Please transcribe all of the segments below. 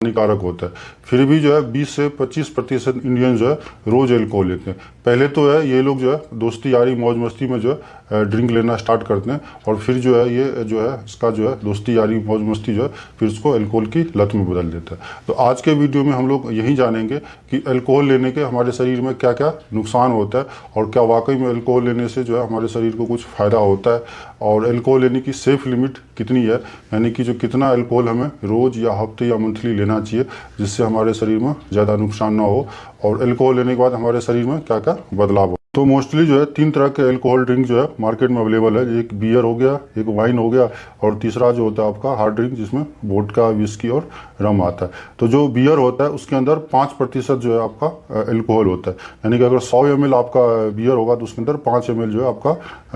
हानिकारक होता है। फिर भी जो है 20 से 25% इंडियन जो है रोज़ अल्कोहल लेते हैं। पहले तो है ये लोग जो है दोस्ती यारी मौज मस्ती में जो है ड्रिंक लेना स्टार्ट करते हैं, और फिर जो है ये जो है इसका जो है दोस्ती यारी मौज मस्ती जो है फिर उसको अल्कोहल की लत में बदल देता है। तो आज के वीडियो में हम लोग यही जानेंगे कि अल्कोहल लेने के हमारे शरीर में क्या क्या नुकसान होता है, और क्या वाकई में अल्कोहल लेने से जो है हमारे शरीर को कुछ फ़ायदा होता है, और अल्कोहल लेने की सेफ लिमिट कितनी है, यानी कि जो कितना अल्कोहल हमें रोज़ या हफ्ते या मंथली लेना चाहिए जिससे हमारे शरीर में ज़्यादा नुकसान ना हो, और अल्कोहल लेने के बाद हमारे शरीर में क्या क्या बदलाव हो। तो मोस्टली जो है 3 तरह के अल्कोहल ड्रिंक जो है मार्केट में अवेलेबल है। एक बियर हो गया, एक वाइन हो गया, और तीसरा जो होता है आपका हार्ड ड्रिंक जिसमें वोडका, विस्की और रम आता है। तो जो बियर होता है उसके अंदर 5% जो है आपका अल्कोहल होता है, यानी कि अगर 100 ml आपका बियर होगा तो उसके अंदर 5 ml जो है आपका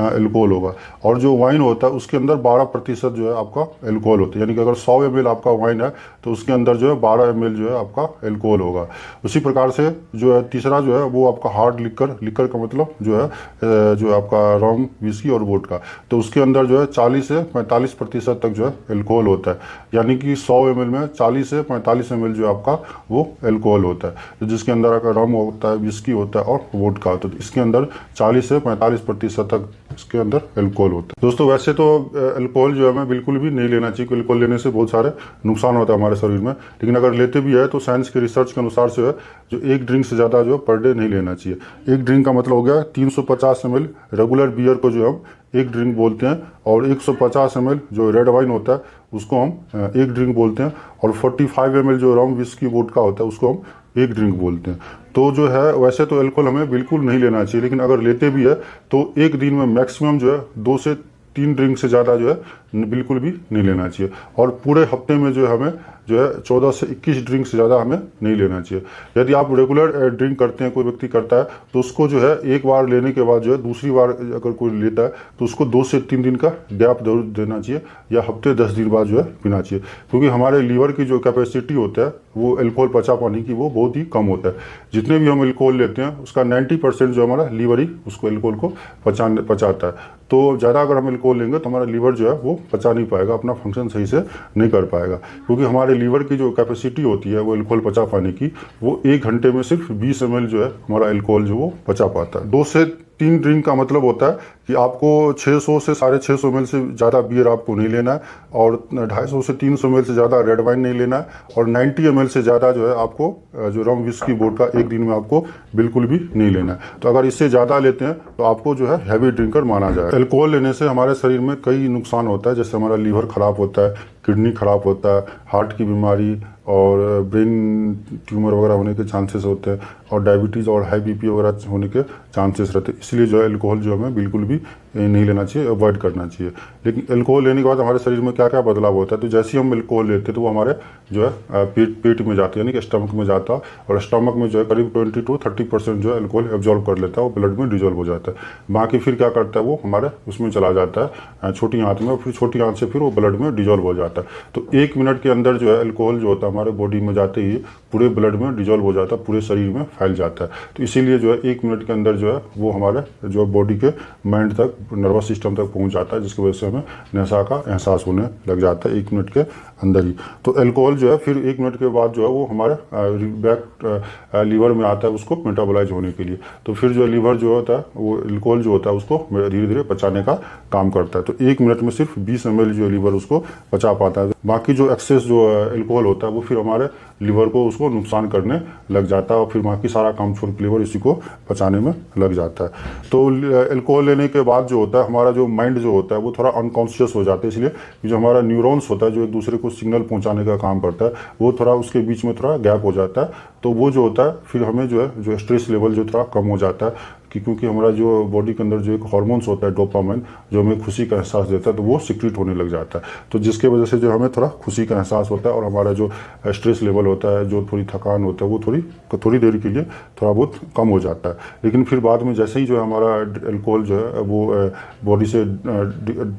अल्कोहल होगा। और जो वाइन होता है उसके अंदर 12% जो है आपका अल्कोहल होता है, यानी कि अगर 100 ml आपका वाइन है तो उसके अंदर जो है 12 ml जो है आपका अल्कोहल होगा। उसी प्रकार से जो है तीसरा जो है वो आपका हार्ड लिकर, लिकर का मतलब जो है जो आपका रम, विस्की और वोडका, तो उसके अंदर जो है 40 से 45% तक जो है अल्कोहल होता है, यानी कि 100 ml में 40 से 45 ml जो आपका वो अल्कोहल होता है। तो जिसके अंदर आपका रम होता है, विस्की होता है और वोडका होता है, तो इसके अंदर 40 से 45% तक इसके अंदर अल्कोहल होता है। दोस्तों वैसे तो अल्कोहल जो है हमें बिल्कुल भी नहीं लेना चाहिए, क्योंकि अल्कोहल लेने से बहुत सारे नुकसान होता है हमारे शरीर में, लेकिन अगर लेते भी है तो साइंस के रिसर्च के अनुसार से जो एक ड्रिंक से ज़्यादा जो पर डे नहीं लेना चाहिए। एक ड्रिंक का मतलब हो गया 350 ml रेगुलर बियर को जो हम एक ड्रिंक बोलते हैं, और 150 ml जो रेड वाइन होता है उसको हम एक ड्रिंक बोलते हैं, और 45 ml जो रम, विस्की, वोडका होता है उसको हम एक ड्रिंक बोलते हैं। तो जो है वैसे तो अल्कोहल हमें बिल्कुल नहीं लेना चाहिए, लेकिन अगर लेते भी है तो एक दिन में मैक्सिमम जो है 2 से 3 ड्रिंक से ज़्यादा जो है बिल्कुल भी नहीं लेना चाहिए, और पूरे हफ्ते में जो है हमें जो है 14 से 21 ड्रिंक से ज़्यादा हमें नहीं लेना चाहिए। यदि आप रेगुलर ड्रिंक करते हैं, कोई व्यक्ति करता है, तो उसको जो है एक बार लेने के बाद जो है दूसरी बार अगर कोई लेता है तो उसको 2 से 3 दिन का गैप जरूर देना चाहिए, या हफ्ते 10 दिन बाद जो है पीना चाहिए, क्योंकि हमारे लीवर की जो कैपेसिटी होता है वो अल्कोहल पचा पाने की वो बहुत ही कम होता है। जितने भी हम अल्कोहल लेते हैं उसका 90% जो हमारा लीवर ही उसको अल्कोहल को पचाता है। तो ज़्यादा अगर हम अल्कोहल लेंगे तो हमारा लीवर जो है वो पचा नहीं पाएगा, अपना फंक्शन सही से नहीं कर पाएगा, क्योंकि हमारे लीवर की जो कैपेसिटी होती है वो अल्कोहल पचा पाने की, वो 1 घंटे में सिर्फ 20 ml जो है हमारा अल्कोहल जो वो पचा पाता है। 2 से 3 ड्रिंक का मतलब होता है कि आपको 600 से 650 ml से ज़्यादा बियर आपको नहीं लेना है, और 250 से 300 ml से ज़्यादा रेड वाइन नहीं लेना है, और 90 ml से ज़्यादा जो है आपको जो रम, विस्की, वोडका एक दिन में आपको बिल्कुल भी नहीं लेना है। तो अगर इससे ज़्यादा लेते हैं तो आपको जो है हैवी ड्रिंकर माना जाए। अल्कोहल लेने से हमारे शरीर में कई नुकसान होता है, जैसे हमारा लीवर ख़राब होता है, किडनी ख़राब होता है, हार्ट की बीमारी और ब्रेन ट्यूमर वगैरह होने के चांसेस होते हैं, और डायबिटीज़ और हाई बीपी वगैरह होने के चांसेस रहते हैं। इसलिए जो है अल्कोहल जो हमें बिल्कुल भी नहीं लेना चाहिए, अवॉइड करना चाहिए। लेकिन अल्कोहल लेने के बाद हमारे शरीर में क्या क्या बदलाव होता है, तो जैसे ही हम अल्कोहल लेते हैं तो वो हमारे जो है पेट में जाता है, यानी कि स्टमक में जाता है, और स्टमक में जो है करीब 20 to 30% जो है अल्कोहल एब्जॉर्ब कर लेता है, वो ब्लड में डिजोल्व हो जाता है। बाकी फिर क्या करता है वो हमारे उसमें चला जाता है छोटी आंत में, फिर छोटी आंत से फिर वो ब्लड में डिजोल्व हो जाता है। तो 1 मिनट के अंदर जो है अल्कोहल जो होता है हमारे बॉडी में जाते ही पूरे ब्लड में डिजोल्व हो जाता है, पूरे शरीर में फैल जाता है। तो इसीलिए जो है 1 मिनट के अंदर जो है वो हमारे जो बॉडी के माइंड तक, नर्वस सिस्टम तक पहुंच जाता है, जिसकी वजह से हमें नशा का एहसास होने लग जाता है 1 मिनट के अंदर ही। तो अल्कोहल जो है फिर 1 मिनट के बाद जो है वो हमारे बैक लीवर में आता है उसको मेटाबोलाइज होने के लिए। तो फिर जो लीवर जो होता है वो अल्कोहल जो होता है उसको धीरे धीरे पचाने का काम करता है। तो 1 मिनट में सिर्फ 20 ml जो लीवर उसको पचा पाता है। बाकी जो एक्सेस जो अल्कोहल होता है वो फिर हमारे लीवर को उसको नुकसान करने लग जाता है, और फिर बाकी सारा काम छोड़ के लीवर इसी को पचाने में लग जाता है। तो अल्कोहल लेने के बाद जो होता है हमारा जो माइंड जो होता है वो थोड़ा अनकॉन्शियस हो जाता है, इसलिए जो हमारा न्यूरॉन्स होता है जो एक दूसरे को सिग्नल पहुंचाने का काम करता है वो थोड़ा उसके बीच में थोड़ा गैप हो जाता है। तो वो जो होता है फिर हमें जो है जो स्ट्रेस लेवल जो थोड़ा कम हो जाता है, क्योंकि हमारा जो बॉडी के अंदर जो एक हार्मोन्स होता है डोपामाइन, जो हमें खुशी का एहसास देता है, तो वो सिक्रीट होने लग जाता है। तो जिसके वजह से जो हमें थोड़ा खुशी का एहसास होता है, और हमारा जो स्ट्रेस लेवल होता है, जो थोड़ी थकान होता है, वो थोड़ी देर के लिए थोड़ा बहुत कम हो जाता है। लेकिन फिर बाद में जैसे ही जो है हमारा अल्कोहल जो है वो बॉडी से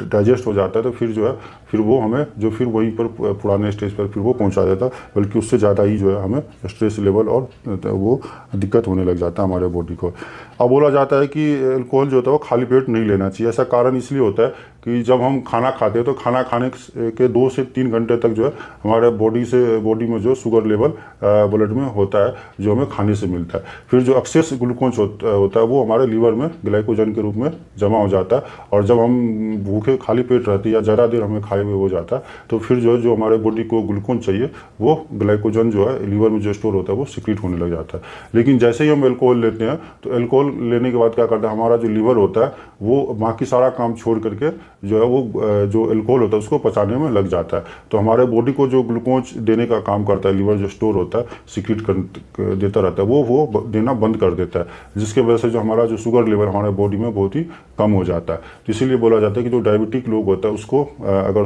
डाइजेस्ट हो जाता है, तो फिर जो है फिर वो हमें जो फिर वहीं पर पुराने स्टेज पर फिर वो पहुंचा देता है, बल्कि उससे ज़्यादा ही जो है हमें स्ट्रेस लेवल और वो दिक्कत होने लग जाता है हमारे बॉडी को। अब बोला जाता है कि अल्कोहल जो होता है वो खाली पेट नहीं लेना चाहिए। ऐसा कारण इसलिए होता है कि जब हम खाना खाते हैं तो खाना खाने के 2 से 3 घंटे तक जो है हमारे बॉडी में जो शुगर लेवल ब्लड में होता है, जो हमें खाने से मिलता है। फिर जो एक्सेस ग्लूकोज होता है वो हमारे लीवर में ग्लाइकोजन के रूप में जमा हो जाता है, और जब हम भूखे खाली पेट रहते हैं या ज़्यादा देर हमें खाए हुए हो जाता है तो फिर जो हमारे बॉडी को ग्लूकोज चाहिए वो ग्लाइकोजन जो है लीवर में जो स्टोर होता है वो सिक्रीट होने लग जाता है। लेकिन जैसे ही हम अल्कोहल लेते हैं तो अल्कोहल लेने के बाद क्या करता है, हमारा जो लीवर होता है वो बाकी सारा काम छोड़ करके जो है वो जो अल्कोहल होता है उसको पचाने में लग जाता है। तो हमारे बॉडी को जो ग्लूकोज देने का काम करता है लीवर, जो स्टोर होता है सिक्रीट देता रहता है, वो देना बंद कर देता है, जिसके वजह से जो हमारा जो शुगर लेवल हमारे बॉडी में बहुत ही कम हो जाता है। तो इसीलिए बोला जाता है कि जो डायबिटिक लोग होता है उसको अगर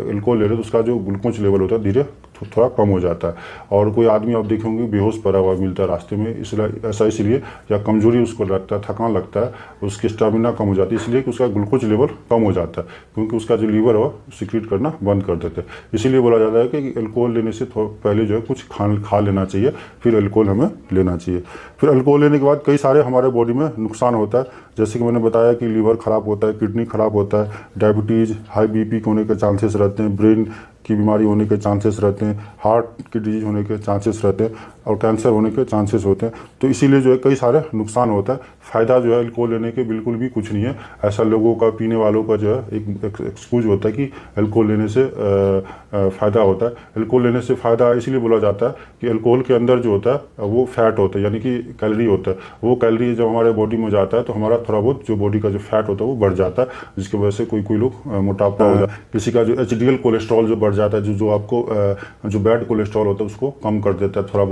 अल्कोहल ले रहे तो उसका जो ग्लूकोज लेवल होता है धीरे थोड़ा कम हो जाता है। और कोई आदमी आप देखेंगे बेहोश पड़ा हुआ मिलता है रास्ते में, इसलिए या कमजोरी उसको लगता है, थकान लगता है, उसकी स्टेमिना कम हो जाती है, इसलिए कि उसका ग्लूकोज लेवल कम हो जाता है, क्योंकि उसका जो लीवर है वो सिक्रीट करना बंद कर देते हैं। इसीलिए बोला जाता है कि अल्कोहल लेने से पहले जो है कुछ खा लेना चाहिए, फिर अल्कोहल हमें लेना चाहिए। फिर अल्कोहल लेने के बाद कई सारे हमारे बॉडी में नुकसान होता है, जैसे कि मैंने बताया कि लीवर खराब होता है, किडनी खराब होता है, डायबिटीज़, हाई बीपी होने के चांसेस रहते हैं, ब्रेन की बीमारी होने के चांसेस रहते हैं, हार्ट की डिजीज होने के चांसेस रहते हैं, और कैंसर होने के चांसेस होते हैं। तो इसीलिए जो है कई सारे नुकसान होता है। फ़ायदा जो है अल्कोहल लेने के बिल्कुल भी कुछ नहीं है। ऐसा लोगों का, पीने वालों का जो है एक एक्सक्यूज होता है कि अल्कोहल लेने से फ़ायदा होता है। अल्कोहल लेने से फ़ायदा इसलिए बोला जाता है कि अल्कोहल के अंदर जो होता है वो फैट होता है, यानी कि कैलोरी होता है। वो कैलोरी जब हमारे बॉडी में जाता है तो हमारा थोड़ा बहुत जो बॉडी का जो फैट होता है वो बढ़ जाता है, जिसकी वजह से कोई लोग मोटापा हो जाता है। किसी का जो एचडीएल कोलेस्ट्रॉल जो बढ़ जाता है, जो आपको जो बैड कोलेस्ट्रॉल होता है उसको कम कर देता है थोड़ा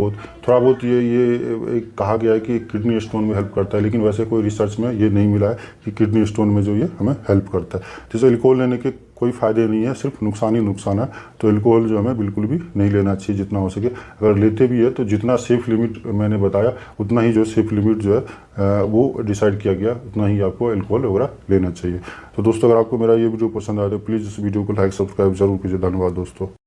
बहुत। ये कहा गया है कि किडनी स्टोन में हेल्प करता है, लेकिन वैसे कोई रिसर्च में ये नहीं मिला है कि किडनी स्टोन में जो ये हमें हेल्प करता है। जैसे अल्कोहल लेने के कोई फ़ायदे नहीं है, सिर्फ नुकसान ही नुकसान है। तो अल्कोहल जो हमें बिल्कुल भी नहीं लेना चाहिए जितना हो सके। अगर लेते भी है तो जितना सेफ लिमिट मैंने बताया उतना ही जो सेफ लिमिट जो है वो डिसाइड किया गया, उतना ही आपको अल्कोहल वगैरह लेना चाहिए। तो दोस्तों, अगर आपको मेरा ये वीडियो पसंद आया तो प्लीज़ इस वीडियो को लाइक सब्सक्राइब जरूर कीजिए। धन्यवाद दोस्तों।